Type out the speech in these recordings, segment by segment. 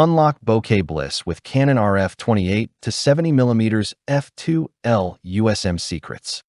Unlock bokeh bliss with Canon RF28-70mm f2.L USM secrets.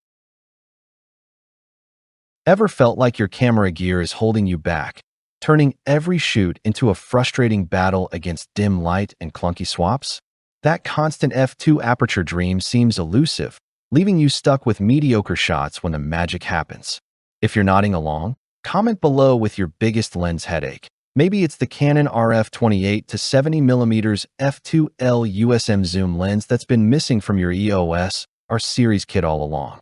Ever felt like your camera gear is holding you back, turning every shoot into a frustrating battle against dim light and clunky swaps? That constant f2 aperture dream seems elusive, leaving you stuck with mediocre shots when the magic happens. If you're nodding along, comment below with your biggest lens headache. Maybe it's the Canon RF28-70mm f2.L USM zoom lens that's been missing from your EOS R series kit all along.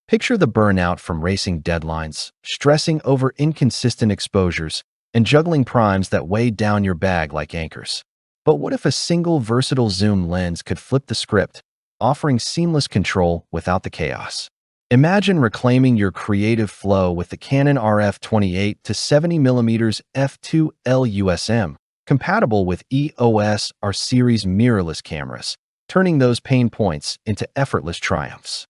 Picture the burnout from racing deadlines, stressing over inconsistent exposures, and juggling primes that weigh down your bag like anchors. But what if a single versatile zoom lens could flip the script, offering seamless control without the chaos? Imagine reclaiming your creative flow with the Canon RF28-70mm f2.L USM, compatible with EOS R series mirrorless cameras, turning those pain points into effortless triumphs.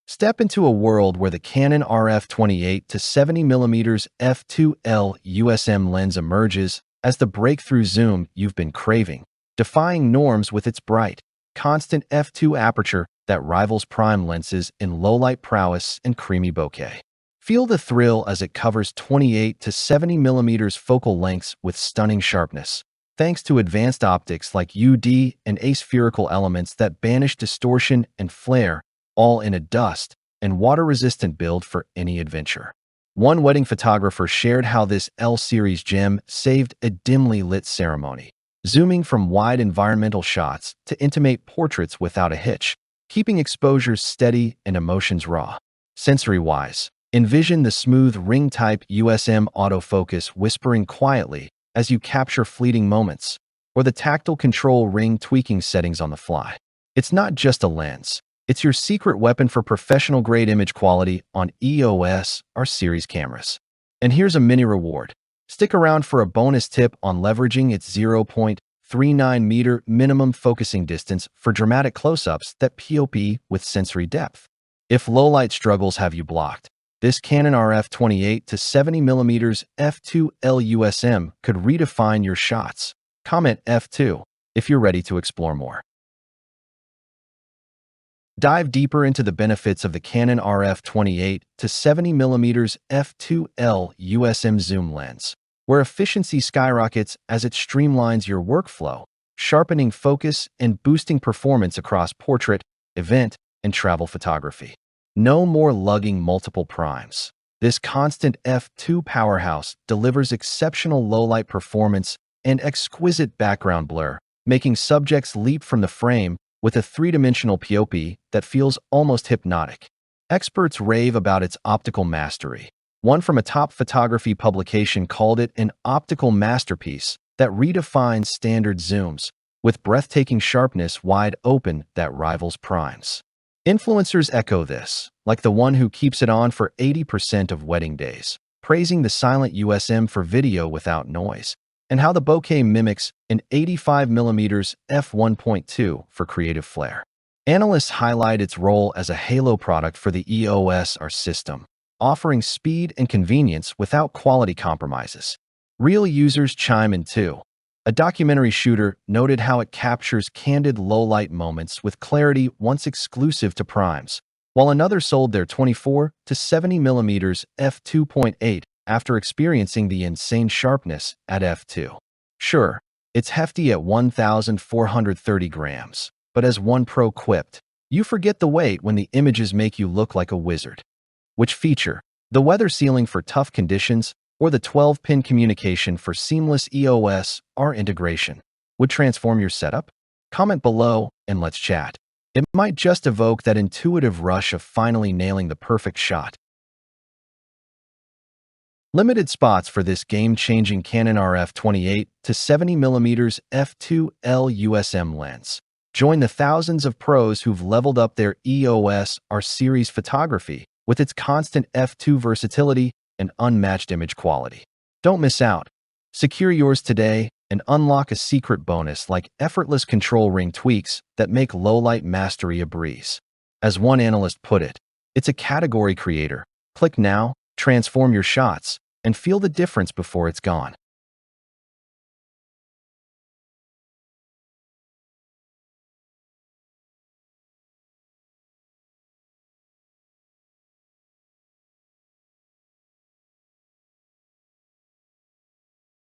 Step into a world where the Canon RF28-70mm f2.L USM lens emerges as the breakthrough zoom you've been craving, defying norms with its bright, constant f2 aperture that rivals prime lenses in low-light prowess and creamy bokeh. Feel the thrill as it covers 28-70mm focal lengths with stunning sharpness, thanks to advanced optics like UD and aspherical elements that banish distortion and flare, all in a dust and water-resistant build for any adventure. One wedding photographer shared how this L-series gem saved a dimly lit ceremony, zooming from wide environmental shots to intimate portraits without a hitch, keeping exposures steady and emotions raw. Sensory-wise, envision the smooth ring-type USM autofocus whispering quietly as you capture fleeting moments, or the tactile control ring tweaking settings on the fly. It's not just a lens. It's your secret weapon for professional-grade image quality on EOS R series cameras. And here's a mini reward. Stick around for a bonus tip on leveraging its 0.39-meter minimum focusing distance for dramatic close-ups that POP with sensory depth. If low-light struggles have you blocked, this Canon RF28-70mm f2.L USM could redefine your shots. Comment F2 if you're ready to explore more. Dive deeper into the benefits of the Canon RF28-70mm f2.L USM zoom lens, where efficiency skyrockets as it streamlines your workflow, sharpening focus and boosting performance across portrait, event, and travel photography. No more lugging multiple primes. This constant f2 powerhouse delivers exceptional low-light performance and exquisite background blur, making subjects leap from the frame with a three-dimensional POP that feels almost hypnotic. Experts rave about its optical mastery. One from a top photography publication called it an optical masterpiece that redefines standard zooms, with breathtaking sharpness wide open that rivals primes. Influencers echo this, like the one who keeps it on for 80% of wedding days, praising the silent USM for video without noise, and how the bokeh mimics an 85mm f1.2 for creative flair. Analysts highlight its role as a halo product for the EOS R system, offering speed and convenience without quality compromises. Real users chime in too. A documentary shooter noted how it captures candid low-light moments with clarity once exclusive to primes, while another sold their 24-70mm f2.8 after experiencing the insane sharpness at f2. Sure, it's hefty at 1,430 grams, but as one pro quipped, you forget the weight when the images make you look like a wizard. Which feature, the weather sealing for tough conditions or the 12-pin communication for seamless EOS R integration, would transform your setup? Comment below and let's chat. It might just evoke that intuitive rush of finally nailing the perfect shot. Limited spots for this game-changing Canon RF28-70mm f2.L USM lens. Join the thousands of pros who've leveled up their EOS R series photography with its constant f2 versatility and unmatched image quality. Don't miss out. Secure yours today and unlock a secret bonus like effortless control ring tweaks that make low-light mastery a breeze. As one analyst put it, it's a category creator. Click now, transform your shots, and feel the difference before it's gone.